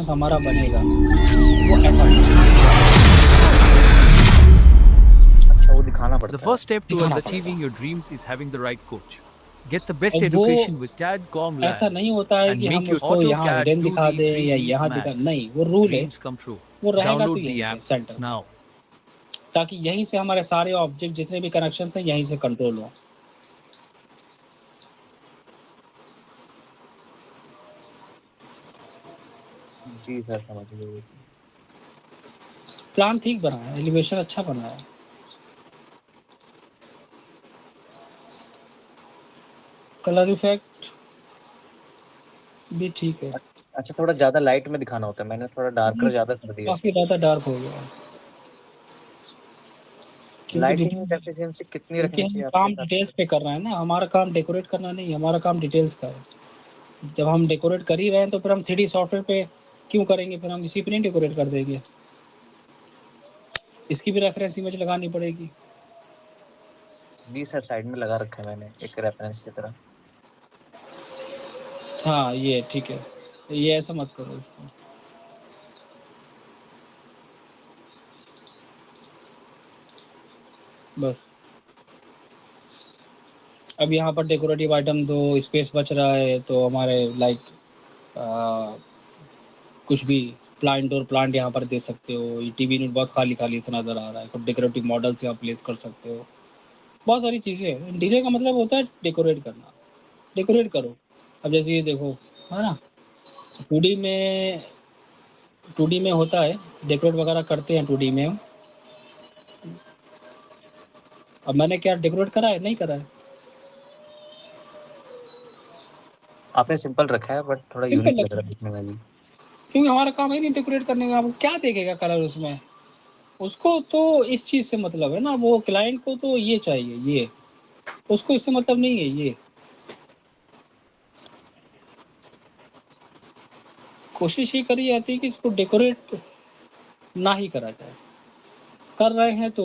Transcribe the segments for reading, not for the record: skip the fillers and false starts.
हमारा बनेगा वो ऐसा अच्छा वो दिखाना The पड़ता है। first step towards दिखाना achieving पड़ेगा। your dreams is having the right coach. Get the best अब वो education with CAD/COM ऐसा Labs नहीं होता है and कि make हम your उसको यहाँ AutoCAD हिडन दिखा 2D, दें या 3D यहाँ दिखा, maths नहीं, वो रूल है, dreams come true. वो रहेगा तो Download the यहीं से app सेंटर में, now. ताकि यहीं से हमारे सारे ऑब्जेक्ट जितने भी कनेक्शन हैं यहीं से कंट्रोल हो। जी सर, समझ गए। प्लान ठीक बना है, एलिवेशन अच्छा बना है। कलर इफेक्ट भी ठीक है। अच्छा थोड़ा ज़्यादा लाइट में दिखाना होता है, मैंने थोड़ा डार्कर ज़्यादा कर दिया काफ़ी इसको। ज़्यादा डार्क हो गया है। क्योंकि लाइटिंग डिटेल्स, एफिशिएंसी कितनी क्योंकि रखनी हम चाहिए आपके काम हिसाब डिटेल्स से? पे कर रहे हैं ना, हमारा काम डेकोरेट करना नहीं है, हमारा काम डिटेल्स का है। जब हम डेकोरेट कर ही रहे हैं तो फिर हम 3D सॉफ्टवेयर पे क्यों करेंगे, फिर हम इसी पे नहीं डेकोरेट कर देंगे। इसकी भी रेफरेंस इमेज लगानी पड़ेगी। जी सर, साइड में लगा रखा है मैंने एक रेफरेंस की तरह। हाँ, ये ठीक है। ये ऐसा मत करो इसको। बस अब यहाँ पर डेकोरेटिव आइटम तो स्पेस बच रहा है, तो हमारे लाइक कुछ भी प्लांट और प्लांट यहाँ पर दे सकते हो। ये टीवी यूनिट बहुत खाली-खाली सा नज़र आ रहा है, कुछ डेकोरेटिव मॉडल्स यहाँ प्लेस कर सकते हो। बहुत सारी चीज़ें हैं। इंटीरियर का मतलब होता है डेकोरेट करना। डेकोरेट करो। अब जैसे ये देखो, है ना? 2D में 2D में होता है, डेकोरेट वगैरह करते हैं 2D में हम। अब मैंने क्या डेकोरेट करा है? नहीं करा है। आपने सिंपल रखा है बट थोड़ा सिंपल यूनिक लग रखा रहा है, है दिखने में भी। क्योंकि हमारा काम है नहीं डेकोरेट करने का। वो क्या देखेगा कलर उसमें? उसको तो इस चीज़ से मतलब है ना, वो क्लाइंट को तो ये चाहिए, ये। उसको इससे मतलब नहीं है ये। कोशिश ये करी जाती है कि इसको डेकोरेट ना ही करा जाए। कर रहे हैं तो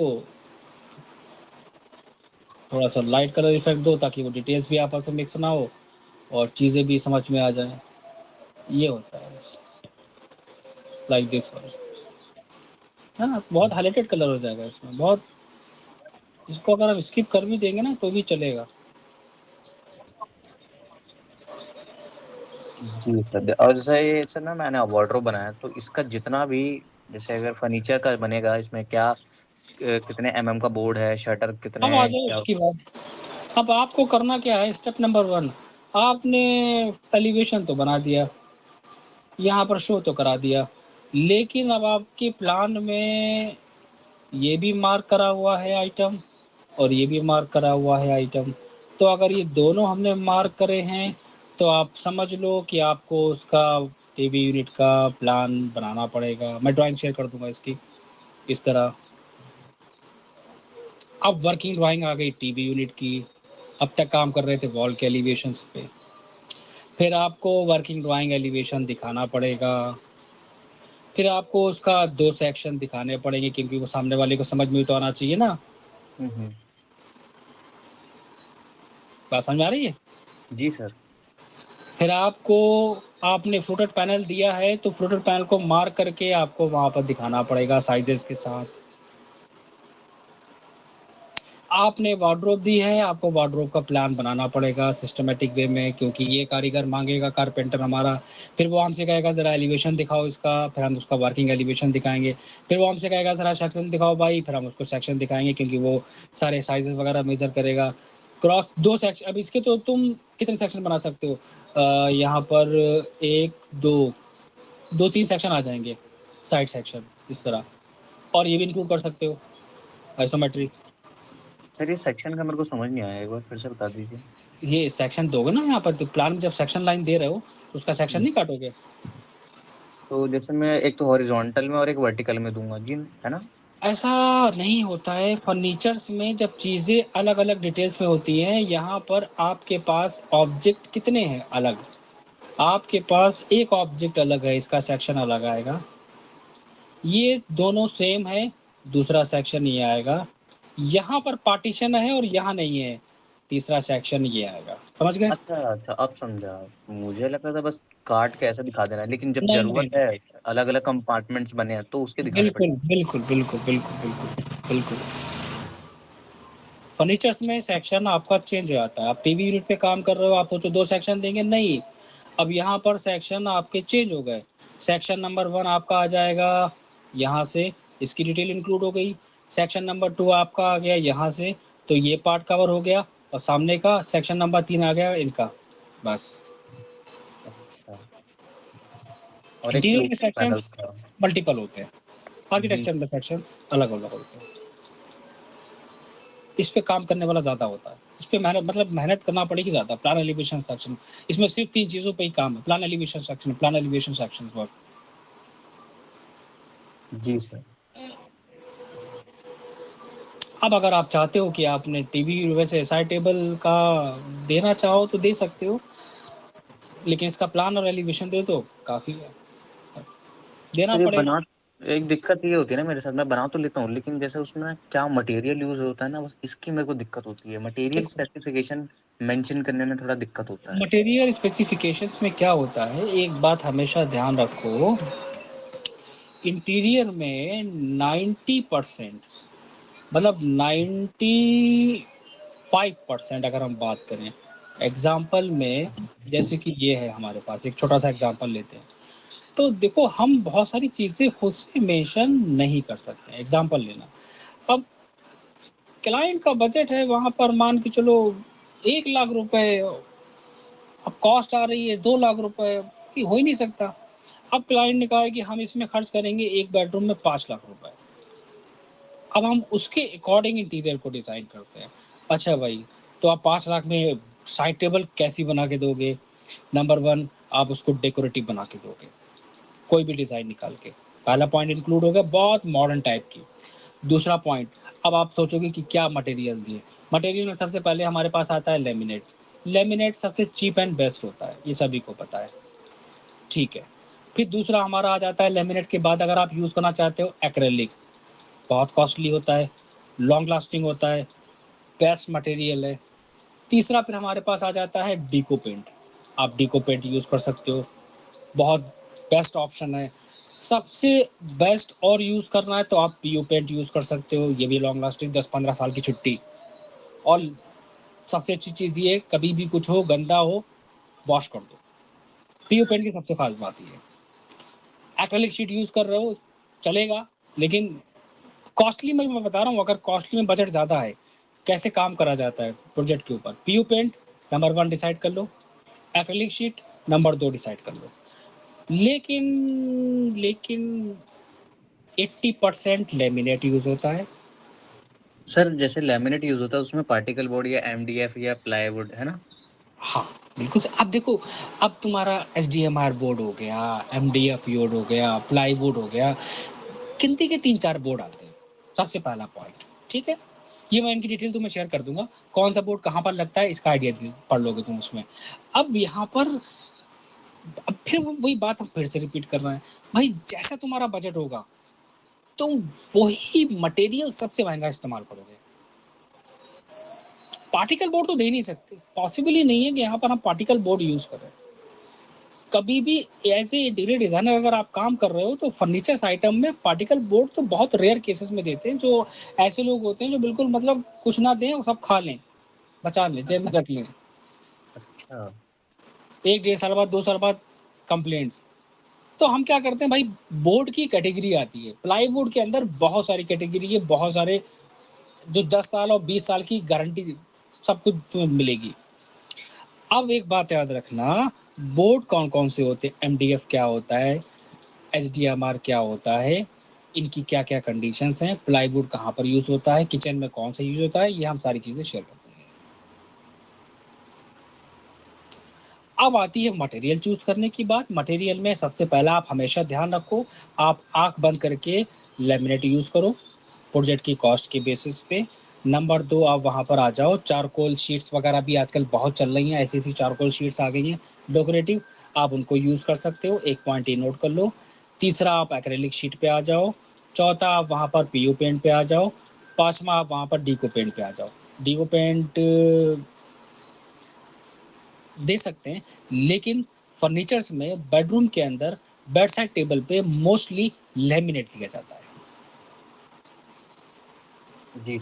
थोड़ा-सा लाइट कलर इफ़ेक्ट दो, ताकि वो डिटेल्स भी आपस में मिक्स ना हो और चीज़ें भी समझ में आ जाएँ। ये होता है, लाइक दिस वन, है ना? बहुत हाइलाइटेड कलर हो जाएगा इसमें, बहुत। इसको अगर आप स्किप कर भी देंगे ना तो भी चलेगा। जी सर, और जैसे ये सर ना मैंने वार्डरोब बनाया, तो इसका जितना भी जैसे अगर फर्नीचर का बनेगा, इसमें क्या कितने एमएम का बोर्ड है, शटर कितने अब आ जाओ क्या? उसकी बात। अब आपको करना क्या है, स्टेप नंबर 1, आपने एलिवेशन तो बना दिया, यहाँ पर शो तो करा दिया, लेकिन अब आपके प्लान में ये भी मार्क करा हुआ है आइटम और ये भी मार्क करा हुआ है आइटम। तो अगर ये दोनों हमने मार्क करे हैं, तो आप समझ लो कि आपको उसका टीवी यूनिट का प्लान बनाना पड़ेगा। मैं ड्राइंग शेयर कर दूँगा इसकी, इस तरह। अब वर्किंग ड्राइंग आ गई टीवी यूनिट की। अब तक काम कर रहे थे वॉल के एलिवेशंस पे। फिर आपको वर्किंग ड्राइंग एलिवेशन दिखाना पड़ेगा। फिर आपको उसका 2 सेक्शन दिखाने पड़ेंगे, क्योंकि वो सामने वाले को समझ में भी तो आना चाहिए ना। हम्म। बात समझ में आ रही है? जी सर। फिर आपको, आपने फ्लोटेड पैनल दिया है तो फ्लोटेड पैनल को मार्क करके आपको वहाँ पर दिखाना पड़ेगा साइजेस के साथ। आपने वार्डरोब दी है, आपको वार्डरोब का प्लान बनाना पड़ेगा सिस्टमैटिक वे में, क्योंकि ये कारीगर माँगेगा कारपेंटर हमारा। फिर वो हमसे कहेगा ज़रा एलिवेशन दिखाओ इसका, फिर हम उसका वर्किंग एलिवेशन दिखाएँगे। फिर वो हमसे कहेगा ज़रा सेक्शन दिखाओ भाई, फिर हम उसको सेक्शन दिखाएँगे, क्योंकि वो सारे साइज़ेस वगैरह मेज़र करेगा। क्रॉस 2 सेक्शन, अब इसके तो तुम कितने सेक्शन बना सकते हो? यहाँ पर 1, 2, 2-3 सेक्शन आ जाएँगे, साइड सेक्शन इस तरह, और ये भी इंक्लूड कर सकते हो, आइसोमेट्री। सर ये सेक्शन का मेरे को समझ नहीं आया, एक बार फिर से बता दीजिए। ये सेक्शन दोगे ना यहाँ पर, तो प्लान में जब सेक्शन लाइन दे रहे हो तो उसका सेक्शन नहीं काटोगे? तो जैसे मैं एक तो हॉरिजॉन्टल में और एक वर्टिकल में दूंगा जी, है ना? ऐसा नहीं होता है फर्नीचर्स में, जब चीज़ें अलग अलग डिटेल्स में होती हैं। यहाँ पर आपके पास ऑब्जेक्ट कितने हैं अलग, आपके पास एक ऑब्जेक्ट अलग है, इसका सेक्शन अलग आएगा। ये दोनों सेम है, दूसरा सेक्शन ये आएगा। यहाँ पर पार्टीशन है और यहाँ नहीं है, तीसरा सेक्शन ये आएगा, समझ गए? अच्छा, अच्छा, अब समझा। मुझे लगा था बस काट के ऐसे दिखा देना है, लेकिन जब नहीं, ज़रूरत नहीं, है, अलग-अलग कंपार्टमेंट्स बने हैं, तो उसके दिखाने बिल्कुल, पड़ेंगे। बिल्कुल, बिल्कुल, बिल्कुल, बिल्कुल, बिल्कुल। फर्नीचर्स में सेक्शन आपका चेंज हो जाता है। आप टीवी यूनिट पे काम कर रहे हो, आप सोचो 2 सेक्शन देंगे, नहीं। अब यहाँ पर सेक्शन आपके चेंज हो गए। सेक्शन नंबर 1 आपका आ जाएगा यहाँ से, इसकी डिटेल इंक्लूड हो गई। सेक्शन नंबर 2 आपका आ गया यहाँ से, तो ये पार्ट कवर हो गया और सामने का सेक्शन नंबर 3 आ गया इनका, बस। अच्छा, और एक इंटीरियर में फ्लोटिंग पैनल सेक्शंस था। मल्टीपल होते हैं। जी। आर्किटेक्चर में सेक्शंस अलग-अलग होते हैं। इस पे काम करने वाला ज़्यादा होता है। इस पे मेहनत करना पड़ेगी ज़्यादा। प्लान एलिवेशन सेक्शन, इसमें सिर्फ़ 3 चीज़ों पे ही काम है। प्लान एलिवेशन सेक्शन बस। जी, सर। अब अगर आप चाहते हो कि आपने टीवी वैसे साइड टेबल का देना चाहो तो दे सकते हो, लेकिन इसका प्लान और एलिवेशन दे दो, काफ़ी है। बस, देना सर ये पड़ेगा। बना एक दिक्कत ये होती है ना मेरे साथ, मैं बना तो लेता हूँ, लेकिन जैसे उसमें क्या मटेरियल यूज़ होता है ना, बस इसकी मेरे को दिक्कत होती है। मटेरियल देखो, स्पेसिफिकेशन मेंशन करने में थोड़ा दिक्कत होता है। मटेरियल स्पेसिफिकेशंस में क्या होता है, एक बात हमेशा ध्यान रखो, इंटीरियर में 90% मतलब 95% अगर हम बात करें, एग्ज़ाम्पल में जैसे कि ये है हमारे पास, एक छोटा-सा एग्ज़ाम्पल लेते हैं। तो देखो हम बहुत सारी चीज़ें खुद से मेंशन नहीं कर सकते हैं, एग्ज़ाम्पल लेना। अब क्लाइंट का बजट है वहाँ पर मान के चलो 1 लाख रुपए, अब कॉस्ट आ रही है 2 लाख रुपए, ये हो ही नहीं सकता। अब क्लाइंट ने कहा है कि हम इसमें खर्च करेंगे 1 बेडरूम में 5 लाख रुपए। अब हम उसके अकॉर्डिंग इंटीरियर को डिज़ाइन करते हैं। अच्छा भाई, तो आप 5 लाख में साइड टेबल कैसी बना के दोगे? नंबर 1 आप उसको डेकोरेटिव बना के दोगे, कोई भी डिज़ाइन निकाल के। पहला पॉइंट इंक्लूड हो गया बहुत मॉडर्न टाइप की। दूसरा पॉइंट, अब आप सोचोगे कि क्या मटेरियल दिए? मटेरियल में सबसे पहले हमारे पास आता है लैमिनेट। लैमिनेट सबसे चीप एंड बेस्ट होता है, ये सभी को पता है, ठीक है। फिर दूसरा हमारा आ जाता है लैमिनेट के बाद अगर आप यूज़ करना चाहते हो एक्रिलिक, बहुत कॉस्टली होता है, लॉन्ग लास्टिंग होता है, बेस्ट मटेरियल है। तीसरा फिर हमारे पास आ जाता है डीको पेंट। आप डीको पेंट यूज़ कर सकते हो, बहुत बेस्ट ऑप्शन है। सबसे बेस्ट और यूज़ करना है तो आप पीओ पेंट यूज़ कर सकते हो, ये भी लॉन्ग लास्टिंग 10-15 साल की छुट्टी। और सबसे अच्छी चीज़ ये है, कभी भी कुछ हो, गंदा हो, वॉश कर दो। पीओ पेंट की सबसे खास बात ये है। एक्रिलिक शीट यूज़ कर रहे हो, चलेगा, लेकिन कॉस्टली में मैं बता रहा हूँ, अगर कॉस्टली में बजट ज़्यादा है, कैसे काम करा जाता है प्रोजेक्ट के ऊपर। पीयू पेंट नंबर 1 डिसाइड कर लो, एक्रिलिक शीट नंबर 2 डिसाइड कर लो। लेकिन 80% लैमिनेट यूज़ होता है। सर जैसे लैमिनेट यूज़ होता है, उसमें पार्टिकल बोर्ड या एमडीएफ या प्लाईवुड, है ना? हाँ, बिल्कुल। अब देखो, अब तुम्हारा एसडीएमआर बोर्ड हो गया, एमडीएफ बोर्ड हो गया, प्लाईवुड हो गया, गिनती के 3-4 बोर्ड आते हैं, सबसे पहला पॉइंट, ठीक है? ये मैं इनकी डिटेल तुम्हें शेयर कर दूँगा, कौन-सा बोर्ड कहाँ पर लगता है इसका आइडिया द पढ़ लोगे तुम उसमें। अब यहाँ पर अब फिर वो वही बात हम फिर से रिपीट कर रहे हैं, भाई जैसा तुम्हारा बजट होगा, तुम वही मटेरियल सबसे महँगा इस्तेमाल करोगे। पार्टिकल बोर्ड तो दे नहीं सकते, पॉसिबल ही नहीं है कि यहाँ पर हम पार्टिकल बोर्ड यूज़ करें। कभी भी एज़ ए इंटीरियर डिज़ाइनर अगर आप काम कर रहे हो तो फर्नीचर्स आइटम में पार्टिकल बोर्ड तो बहुत रेयर केसेस में देते हैं, जो ऐसे लोग होते हैं जो बिल्कुल मतलब कुछ ना दें और सब खा लें, बचा लें, जेब में रख लें। अच्छा। 1 डेढ़ साल बाद, 2 साल बाद कंप्लेंट्स। तो हम क्या करते हैं भाई, बोर्ड की कैटेगरी आती है, प्लाईवुड के अंदर बहुत सारी कैटेगरी है, बहुत सारे जो 10 साल और 20 साल की गारंटी सब कुछ तुम्हें मिलेगी। अब एक बात याद रखना, बोर्ड कौन-कौन से होते हैं, एमडीएफ क्या होता है, एसडीएमआर क्या होता है, इनकी क्या-क्या कंडीशंस हैं, प्लाईवुड कहाँ पर यूज़ होता है, किचन में कौन सा यूज़ होता है, ये हम सारी चीज़ें शेयर करते हैं। अब आती है मटेरियल चूज़ करने की बात। मटेरियल में सबसे पहला आप हमेशा ध्यान रखो, आप आँख बंद करके लैमिनेट यूज़ करो, प्रोजेक्ट की कॉस्ट के बेसिस पे। नंबर 2 आप वहाँ पर आ जाओ, चारकोल शीट्स वगैरह भी आजकल बहुत चल रही हैं, ऐसी-ऐसी चारकोल शीट्स आ गई हैं डेकोरेटिव, आप उनको यूज़ कर सकते हो, एक पॉइंट ये नोट कर लो। तीसरा आप एक्रिलिक शीट पे आ जाओ, चौथा आप वहाँ पर पीओ पेंट पे आ जाओ, पाँचवाँ आप वहाँ पर डीको पेंट पे आ जाओ। डीको पेंट दे सकते हैं, लेकिन फर्नीचर्स में बेडरूम के अंदर बेड साइड टेबल पे मोस्टली लैमिनेट दिया जाता है। जी।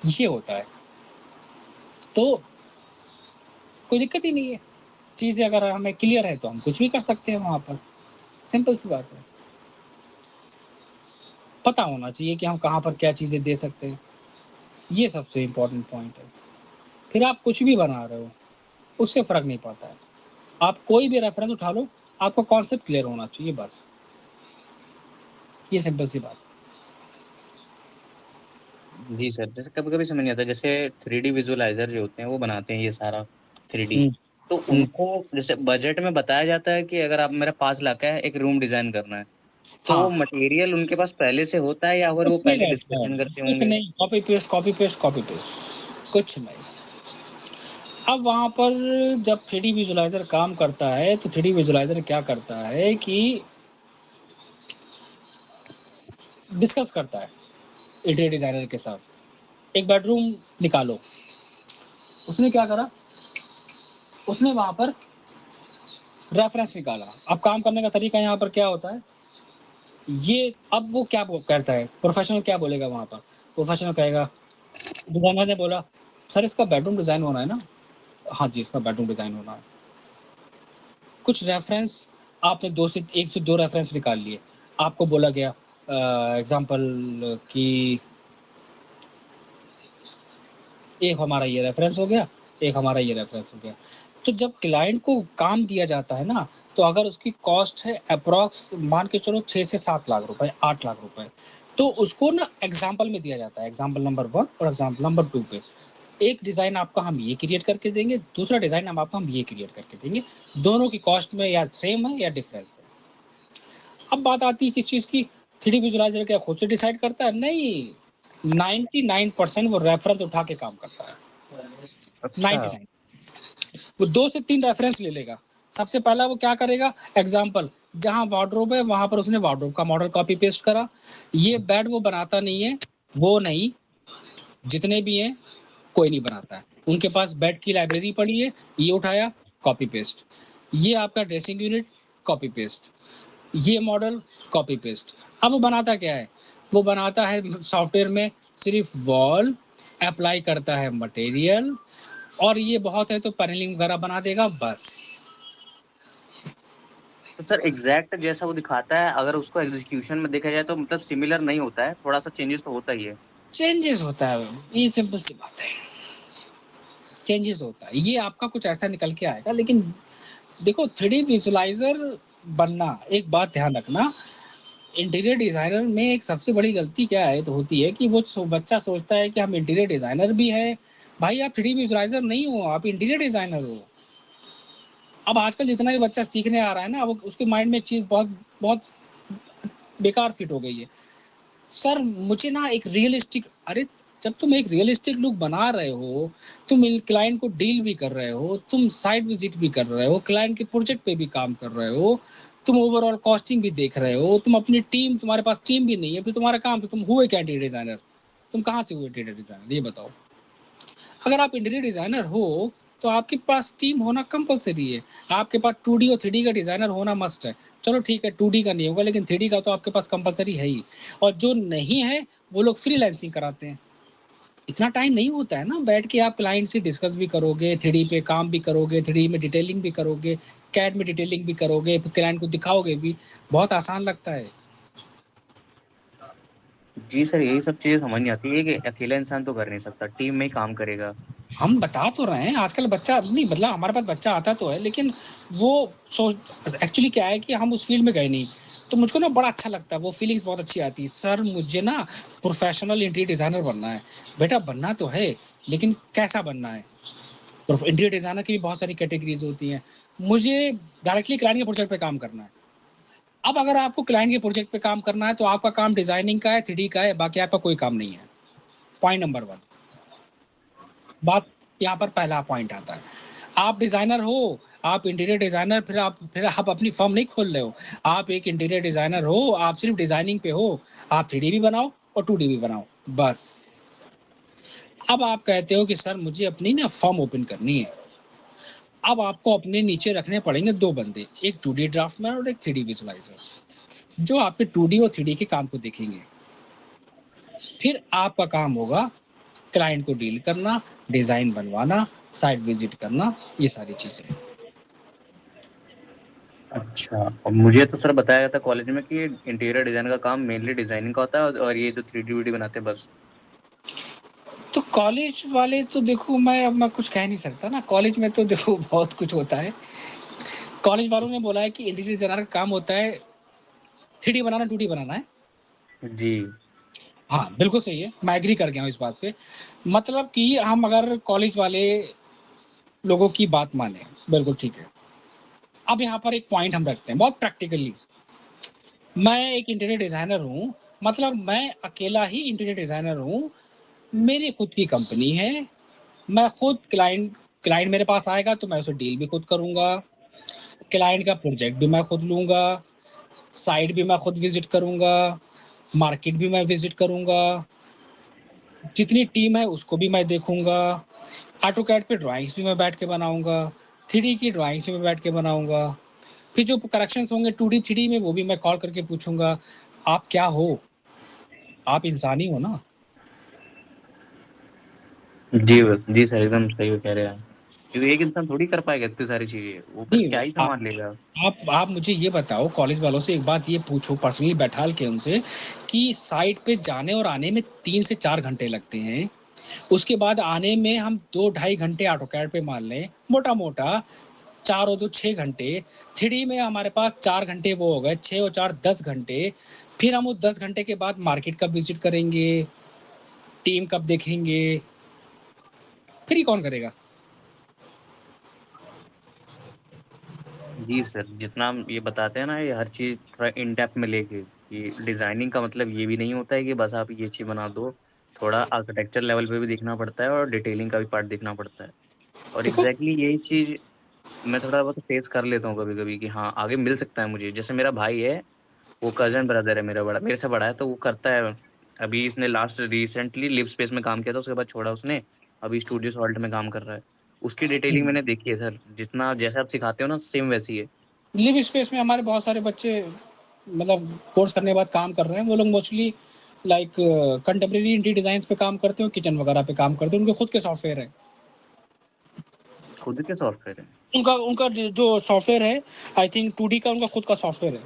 ये होता है। तो कोई दिक्कत ही नहीं है। चीज़ें अगर हमें क्लियर है तो हम कुछ भी कर सकते हैं वहाँ पर। सिंपल सी बात है। पता होना चाहिए कि हम कहाँ पर क्या चीज़ें दे सकते हैं। ये सबसे इम्पोर्टेंट पॉइंट है। फिर आप कुछ भी बना रहे हो, उससे फ़र्क नहीं पड़ता है। आप कोई भी रेफ़रेंस उठा लो, आपका कॉन्सेप्ट क्लियर होना चाहिए बस। ये सिंपल सी बात है। जी सर, जैसे कभी-कभी समझ नहीं आता, जैसे 3D विज़ुअलाइज़र जो होते हैं वो बनाते हैं ये सारा 3D, हुँ, तो हुँ। उनको जैसे बजट में बताया जाता है कि अगर आप मेरा 5 लाख का है, एक रूम डिज़ाइन करना है, तो वो हाँ, मटेरियल उनके पास पहले से होता है या फिर कुछ वो नहीं पहले रहता है, डिस्कशन करते कुछ होंगे? नहीं, copy paste, copy paste, copy paste, कुछ नहीं। अब वहाँ पर जब 3D विज़ुअलाइज़र काम करता है, तो 3D विज़ुअलाइज़र क्या करता है कि डिस्कस करता है इंटीरियर डिज़ाइनर के साथ। एक बेडरूम निकालो, उसने क्या करा, उसने वहाँ पर रेफ़रेंस निकाला। अब काम करने का तरीका यहाँ पर क्या होता है, ये अब वो क्या बो करता है, प्रोफ़ेशनल क्या बोलेगा वहाँ पर? प्रोफ़ेशनल कहेगा, डिज़ाइनर ने बोला, "सर इसका बेडरूम डिज़ाइन होना है ना?" "हाँ जी, इसका बेडरूम डिज़ाइन होना है।" कुछ रेफ़रेंस आपने 2 से 1 से 2 रेफ़रेंस निकाल लिए। आपको बोला गया एग्ज़ाम्पल कि एक हमारा ये रेफ़रेंस हो गया, एक हमारा ये रेफ़रेंस हो गया। तो जब क्लाइंट को काम दिया जाता है ना, तो अगर उसकी कॉस्ट है एप्रॉक्स मान के चलो 6 से 7 लाख रुपए, 8 लाख रुपए, तो उसको ना एग्ज़ाम्पल में दिया जाता है, एग्ज़ाम्पल नंबर 1 और एग्ज़ाम्पल नंबर 2 पे। एक डिज़ाइन आपका हम ये क्रिएट करके देंगे, दूसरा डिज़ाइन हम ये क्रिएट करके देंगे। दोनों की कॉस्ट में या सेम है या डिफ़रेंस है। अब बात आती है किस चीज़ की, 3D विजुअलाइज़र क्या खुद से डिसाइड करता है? नहीं, 99% वो रेफ़रेंस उठा के काम करता है, अच्छा। 99। वो 2 से 3 रेफ़रेंस ले लेगा। सबसे पहला वो क्या करेगा, एग्ज़ाम्पल जहाँ वार्डरोब है वहाँ पर उसने वार्डरोब का मॉडल कॉपी पेस्ट करा। ये बेड वो बनाता नहीं है, वो नहीं, जितने भी हैं कोई नहीं बनाता है। उनके पास बेड की लाइब्रेरी पड़ी है, ये उठाया, कॉपी पेस्ट। ये आपका ड्रेसिंग यूनिट, कॉपी पेस्ट। ये मॉडल, कॉपी पेस्ट। अब वो बनाता क्या है? वो बनाता है सॉफ्टवेयर में सिर्फ़ वॉल, एप्लाई करता है मटेरियल और ये बहुत है तो पैनलिंग वगैरह बना देगा बस। तो सर एग्ज़ैक्ट जैसा वो दिखाता है, अगर उसको एग्ज़ीक्यूशन में देखा जाए तो मतलब सिमिलर नहीं होता है, थोड़ा-सा चेंजेस तो होता ही है। चेंजेस होता है, ये सिंपल सी बात है। चेंजेस होता है। ये आपका कुछ ऐसा निकल के आएगा लेकिन देखो 3D विजुअलाइज़र बनना, एक बात ध्यान रखना, इंटीरियर डिज़ाइनर में एक सबसे बड़ी गलती क्या है तो होती है कि वो बच्चा सोचता है कि हम इंटीरियर डिज़ाइनर भी हैं। भाई आप 3D विजुअलाइज़र नहीं हो, आप इंटीरियर डिज़ाइनर हो। अब आजकल जितना भी बच्चा सीखने आ रहा है ना, वो उसके माइंड में एक चीज़ बहुत बहुत बेकार फिट हो गई है। सर मुझे ना एक रियलिस्टिक, अरे जब तुम एक रियलिस्टिक लुक बना रहे हो, तुम क्लाइंट को डील भी कर रहे हो, तुम साइट विजिट भी कर रहे हो, क्लाइंट के प्रोजेक्ट पे भी काम कर रहे हो, तुम ओवरऑल कॉस्टिंग भी देख रहे हो, तुम अपनी टीम, तुम्हारे पास टीम भी नहीं है, फिर तुम्हारा काम, तो तुम हुए क्या इंटीरियर डिजाइनर? तुम कहाँ से हुए इंटीरियर डिजाइनर, ये बताओ? अगर आप इंटीरियर डिजाइनर हो तो आपके पास टीम होना कंपलसरी है। आपके पास 2D और 3D का डिजाइनर होना मस्ट है। चलो ठीक है 2D का नहीं होगा लेकिन 3D का तो आपके पास कंपलसरी है ही। और जो नहीं है वो लोग फ्रीलांसिंग कराते हैं। इतना टाइम नहीं होता है ना बैठ के आप क्लाइंट से डिस्कस भी करोगे, 3D पे काम भी करोगे, 3D में डिटेलिंग भी करोगे, कैड में डिटेलिंग भी करोगे, फिर क्लाइंट को दिखाओगे भी। बहुत आसान लगता है। जी सर, यही सब चीज़ें समझ नहीं आती है कि अकेला इंसान तो कर नहीं सकता, टीम में ही काम करेगा। हम बता तो रहे हैं आजकल बच्चा नहीं, मतलब हमारे पास बच्चा आता तो है लेकिन वो सोच एक्चुअली क्या है कि हम उस फील्ड में गए नहीं। तो मुझको ना बड़ा अच्छा लगता है, वो फीलिंग्स बहुत अच्छी आती है। सर मुझे ना प्रोफेशनल इंटीरियर डिज़ाइनर बनना है। बेटा बनना तो है, लेकिन कैसा बनना है? इंटीरियर डिज़ाइनर की भी बहुत सारी कैटेगरीज़ होती हैं। मुझे डायरेक्टली क्लाइंट के प्रोजेक्ट पे काम करना है। अब अगर आपको क्लाइंट के प्रोजेक्ट पे काम करना है तो आपका काम डिज़ाइनिंग का है, 3D का है, बाकी आपका कोई काम नहीं है। Point number 1। बात यहाँ पर पहला पॉइंट आता है। आप डिज़ाइनर हो, आप इंटीरियर डिज़ाइनर, फिर आप अपनी फ़र्म नहीं खोल रहे हो। आप एक इंटीरियर डिज़ाइनर हो, आप सिर्फ़ डिज़ाइनिंग पे हो। आप 3D भी बनाओ और 2D भी बनाओ, बस। अब आप कहते हो कि सर मुझे अपनी ना फ़र्म ओपन करनी है। अब आपको अपने नीचे रखने पड़ेंगे 2 बंदे, एक 2D ड्राफ्टमैन और एक 3D विजुअलाइज़र, जो आपके 2D और 3D के काम को देखेंगे। फिर आपका काम होगा क्लाइंट को डील करना, डिज़ाइन बनवाना, साइट विज़िट करना, ये सारी चीज़ें। अच्छा, और मुझे तो सर बताया गया था कॉलेज में कि इंटीरियर डिज़ाइन का काम मेनली डिज़ाइनिंग का होता है और ये जो 3D वीडी बनाते हैं बस। तो कॉलेज वाले तो देखो मैं कुछ कह नहीं सकता ना, कॉलेज में तो देखो बहुत कुछ होता है। कॉलेज वालों ने बोला है कि इंटीरियर डिज़ाइनर का काम होता है 3D बनाना, 2D बनाना है। जी। हाँ, बिल्कुल सही है, मैं एग्री कर गया हूँ इस बात से। मतलब कि हम अगर कॉलेज वाले लोगों की बात माने, बिल्कुल ठीक है। अब यहाँ पर एक पॉइंट हम रखते हैं बहुत प्रैक्टिकली। मैं एक इंटीरियर डिज़ाइनर हूँ, मतलब मैं अकेला ही इंटीरियर डिज़ाइनर हूँ। मेरी खुद की कंपनी है, मैं खुद क्लाइंट मेरे पास आएगा तो मैं उसे डील भी खुद करूँगा, क्लाइंट का प्रोजेक्ट भी मैं खुद लूँगा, साइट भी मैं खुद विज़िट करूँगा, मार्केट भी मैं विज़िट करूँगा, जितनी टीम है उसको भी मैं देखूँगा, ऑटोकैड पे ड्राइंग्स भी मैं बैठ के बनाऊँगा, 3D की ड्राइंग्स भी मैं बैठ के बनाऊँगा। फिर जो करेक्शंस होंगे 2D, 3D में वो भी मैं कॉल करके पूछूँगा, आप क्या हो? आप इंसान ही हो ना? जी सर, एकदम सही कह रहे हैं आप। क्योंकि एक इंसान थोड़ी कर पाएगा इतनी सारी चीज़ें, वो फिर नहीं, क्या ही सामान लेगा। आप मुझे ये बताओ, कॉलेज वालों से एक बात ये पूछो पर्सनली बैठाल के उनसे कि साइट पे जाने और आने में 3 से 4 घंटे लगते हैं। उसके बाद आने में हम 2 ढाई घंटे ऑटोकैड पे मान लें, मोटा-मोटा 4 और 2 6 घंटे, 3D में हमारे पास 4 घंटे वो हो गए, 6 और 4 10 घंटे। फिर हम उस 10 घंटे के बाद मार्केट कब विज़िट करेंगे, टीम कब देखेंगे, फिर ये कौन करेगा? जी सर, जितना हम ये बताते हैं ना, ये हर चीज़ थोड़ा इन डेप्थ में लेके कि डिज़ाइनिंग का मतलब ये भी नहीं होता है कि बस आप ये चीज़ बना दो, थोड़ा आर्किटेक्चर लेवल पे भी देखना पड़ता है और डिटेलिंग का भी पार्ट देखना पड़ता है। और देखो एग्ज़ैक्टली यही चीज़ मैं थोड़ा बहुत फेस कर लेता हूँ कभी-कभी कि हाँ, आगे मिल सकता है मुझे। जैसे मेरा भाई है, वो कज़न ब्रदर है मेरा बड़ा, मेरे से बड़ा है, तो वो करता है। अभी इसने लास्ट रिसेंटली लिव स्पेस में काम किया था, उसके बाद छोड़ा उसने, अभी स्टूडियो सॉल्ट में काम कर रहा है। उसकी डिटेलिंग मैंने देखी है सर, जितना जैसे आप सिखाते हो ना सेम वैसी है। लिव स्पेस में हमारे बहुत सारे बच्चे मतलब कोर्स करने के बाद काम कर रहे हैं। वो लोग mostly like contemporary interior designs पे काम करते हो, किचन वगैरह पे काम करते हैं, उनके खुद के सॉफ्टवेयर है। खुद के सॉफ्टवेयर है। उनका उनका जो सॉफ्टवेयर है, आई थिंक 2D का उनका खुद का सॉफ्टवेयर है।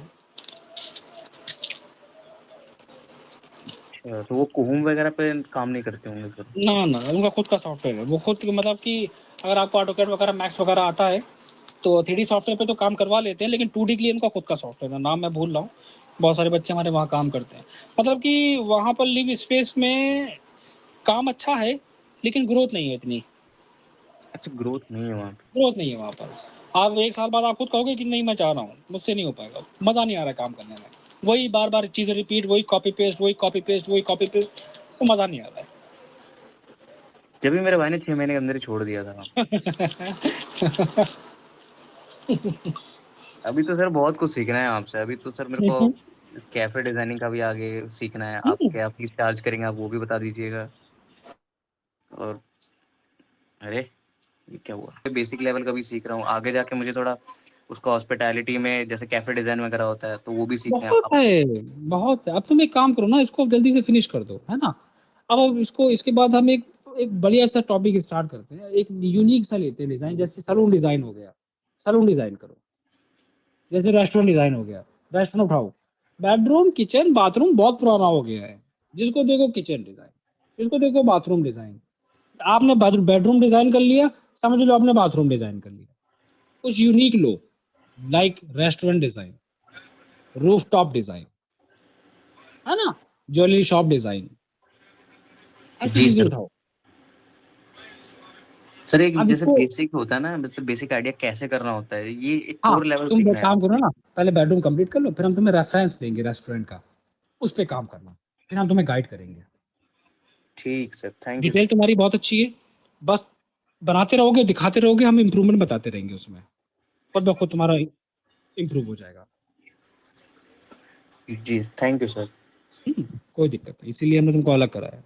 अच्छा, तो वो कुहुम वगैरह पे काम नहीं करते होंगे फिर? ना, उनका खुद का सॉफ्टवेयर है। वो खुद मतलब कि अगर आपको ऑटोकैड वगैरह, मैक्स वगैरह आता है, तो 3D सॉफ्टवेयर पे तो काम करवा लेते हैं, लेकिन 2D के लिए उनका खुद का सॉफ्टवेयर है, नाम मैं भूल रहा हूँ। बहुत सारे बच्चे हमारे वहाँ काम करते हैं। मतलब कि वहाँ पर लिव स्पेस में काम अच्छा है, लेकिन ग्रोथ नहीं है इतनी, अच्छा, ग्रोथ नहीं है वहाँ पे। ग्रोथ नहीं है वहाँ पर। आप 1 साल बाद आप खुद कहोगे कि नहीं मैं चाह रहा हूँ, मुझसे नहीं हो पाएगा, मज़ा नहीं आ रहा है काम करने में। वही बार-बार चीज़ें रिपीट, वही कॉपी पेस्ट, वही कॉपी पेस्ट, वही कॉपी पेस्ट, तो मज़ा नहीं आ रहा जब भी मेरे भाई ने 6 महीने के अंदर ही छोड़ दिया था। है। अभी तो सर बहुत कुछ सीखना है आपसे। अभी तो सर मेरे हुँ, को हुँ। कैफ़े डिज़ाइनिंग का भी आगे सीखना है। आप हुँ, क्या फीस चार्ज करेंगे, आप वो भी बता दीजिएगा। और अरे! ये क्या हुआ? बेसिक लेवल का भी सीख रहा हूँ। आगे जाके मुझे थोड़ा उसका हॉस्पिटैलिटी में जैसे कैफ़े डिज़ाइन वगैरह होता है, तो वो भी सीखना है। बहुत अब है, बहुत है। अब तुम एक काम करो ना, इसको जल्दी से फिनिश कर दो, है ना? अब इसको इसके बाद हम एक एक बढ़िया-सा टॉपिक स्टार्ट करते हैं। एक यूनिक सा लेते हैं डिज़ाइन, जैसे सैलून डिज़ाइन हो गया। सैलून डिज़ाइन करो। जैसे रेस्टोरेंट डिज़ाइन हो गया, रेस्टोरेंट उठाओ। बेडरूम, किचन, बाथरूम बहुत पुराना हो गया है। जिसको देखो किचन डिज़ाइन, जिसको देखो बाथरूम डिज़ाइन। आपने बेडरूम डिज़ाइन कर लिया, समझ लो आपने बाथरूम डिज़ाइन कर लिया। कुछ यूनिक लो, like restaurant design, rooftop design, है ना? ज्वेलरी शॉप डिज़ाइन, ऐसी जी चीज़ें सर। उठाओ। सर एक अब जैसे इसको बेसिक होता है ना, जैसे बेसिक आइडिया कैसे करना होता है, ये एक हाँ, कोर लेवल तुम एक सीखना है काम करो आपसे। ना, पहले बेडरूम कंप्लीट कर लो, फिर हम तुम्हें रेफरेंस देंगे रेस्टोरेंट का, उस पे काम करना। फिर हम तुम्हें गाइड करेंगे। ठीक sir, thank you detail sir. तुम्हारी बहुत अच्छी है, बस बनाते रहोगे, दिखाते रहोगे, हम इम्प्रूवमेंट बताते रहेंगे उसमें। खुद ब खुद तुम्हारा इम्प्रूव हो जाएगा। जी, थैंक यू सर। कोई दिक्कत नहीं, इसीलिए हमने तुमको अलग करा है।